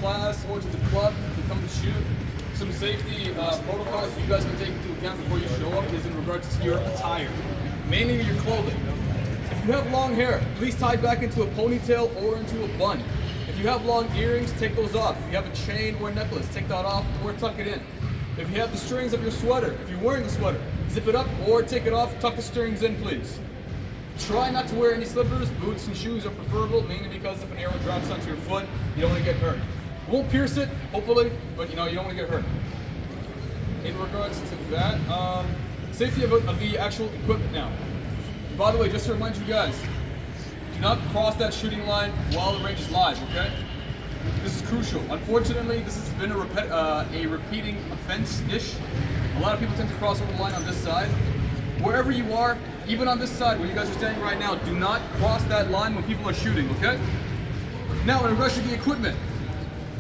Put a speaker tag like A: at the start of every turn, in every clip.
A: class or to the club to come to shoot, some safety protocols you guys can take into account before you show up is in regards to your attire, mainly your clothing. If you have long hair, please tie it back into a ponytail or into a bun. If you have long earrings, take those off. If you have a chain or a necklace, take that off or tuck it in. If you have the strings of your sweater, if you're wearing a sweater, zip it up or take it off, tuck the strings in, please. Try not to wear any slippers. Boots and shoes are preferable, mainly because if an arrow drops onto your foot, you don't want to get hurt. You won't pierce it, hopefully, but you don't want to get hurt. In regards to that, safety of the actual equipment now. And by the way, just to remind you guys, do not cross that shooting line while the range is live, okay? This is crucial. Unfortunately, this has been a repeating offense-ish. A lot of people tend to cross over the line on this side. Wherever you are, even on this side where you guys are standing right now, do not cross that line when people are shooting, okay? Now, in regards to the equipment,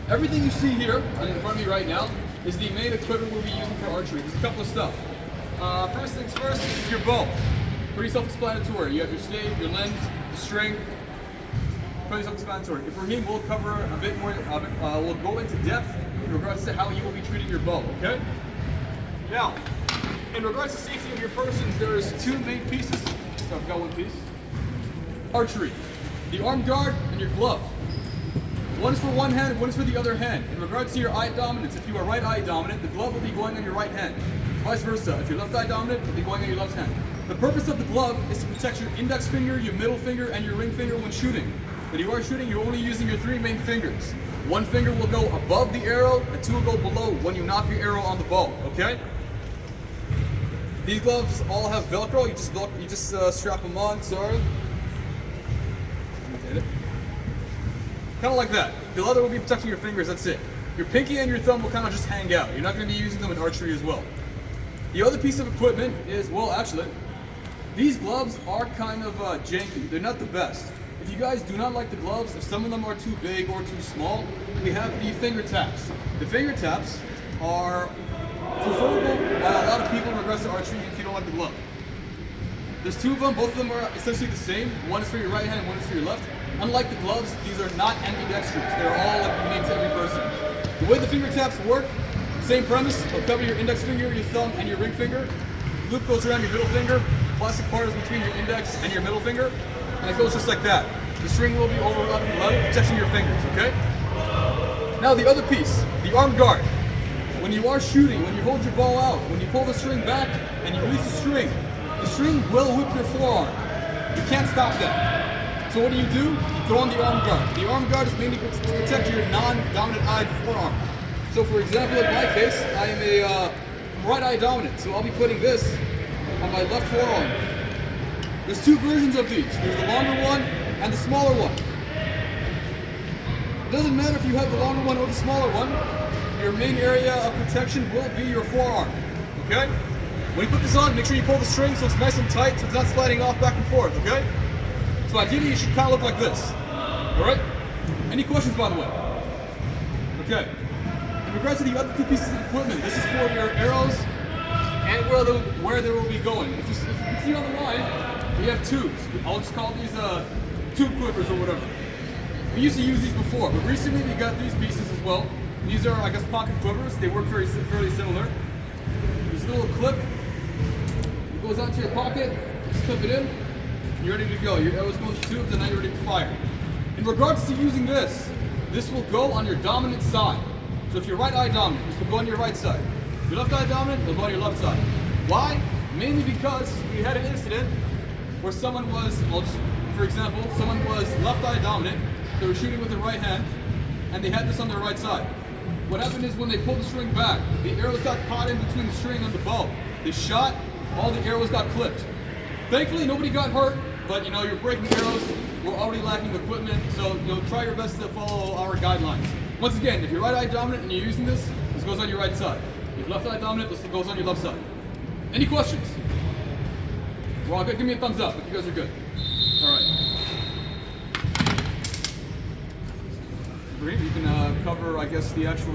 A: everything you see here in front of me right now is the main equipment we'll be using for archery. There's a couple of stuff. First things first, this is your bow. Pretty self-explanatory. You have your stave, your lens, the string. Pretty self-explanatory. Ibrahim will cover a bit more, we'll go into depth in regards to how you will be treating your bow, okay? Now, in regards to safety of your persons, there's two main pieces. So I've got one piece. Archery. The arm guard and your glove. One is for one hand, one is for the other hand. In regards to your eye dominance, if you are right eye dominant, the glove will be going on your right hand. Vice versa, if you're left eye dominant, it will be going on your left hand. The purpose of the glove is to protect your index finger, your middle finger, and your ring finger when shooting. When you are shooting, you're only using your three main fingers. One finger will go above the arrow, and two will go below when you knock your arrow on the bow, okay? These gloves all have Velcro, you just strap them on, sorry. Kind of like that. The leather will be protecting your fingers, that's it. Your pinky and your thumb will kind of just hang out. You're not going to be using them in archery as well. The other piece of equipment is, well actually, these gloves are kind of janky. They're not the best. If you guys do not like the gloves, if some of them are too big or too small, we have the finger taps. The finger taps are preferable by a lot of people in regards to archery if you don't like the glove. There's two of them, both of them are essentially the same. One is for your right hand, one is for your left. Unlike the gloves, these are not ambidextrous. They're all unique to every person. The way the finger taps work, same premise, they'll cover your index finger, your thumb, and your ring finger. The loop goes around your middle finger. Plastic part is between your index and your middle finger. And it goes just like that. The string will be overlapping the leather, protecting your fingers, okay? Now the other piece, the arm guard. When you are shooting, when you hold your bow out, when you pull the string back and you release the string will whip your forearm. You can't stop that. So what do? You throw on the arm guard. The arm guard is mainly to protect your non-dominant eye forearm. So for example, in my case, I am a right eye dominant, so I'll be putting this on my left forearm. There's two versions of these. There's the longer one and the smaller one. It doesn't matter if you have the longer one or the smaller one. Your main area of protection will be your forearm, okay? When you put this on, make sure you pull the string so it's nice and tight so it's not sliding off back and forth, okay? So ideally, you should kind of look like this, all right? Any questions, by the way? Okay. In regards to the other two pieces of equipment, this is for your arrows and where they will be going. If you can see on the line, we have tubes. I'll just call these tube quivers or whatever. We used to use these before, but recently we got these pieces as well. These are, I guess, pocket quivers. They work fairly similar. There's a little clip. It goes onto your pocket. Just clip it in. You're ready to go. Your arrow's going to the tubes, and now you're ready to fire. In regards to using this will go on your dominant side. So if you're right eye dominant, this will go on your right side. If you're left eye dominant, it'll go on your left side. Why? Mainly because we had an incident where someone was, for example, someone was left eye dominant. They were shooting with their right hand, and they had this on their right side. What happened is when they pulled the string back, the arrows got caught in between the string and the bow. They shot, all the arrows got clipped. Thankfully, nobody got hurt, but you're breaking arrows. We're already lacking equipment, so try your best to follow our guidelines. Once again, if you're right eye dominant and you're using this goes on your right side. If you're left eye dominant, this goes on your left side. Any questions? We're all good. Give me a thumbs up if you guys are good. All right. You can cover, I guess, the actual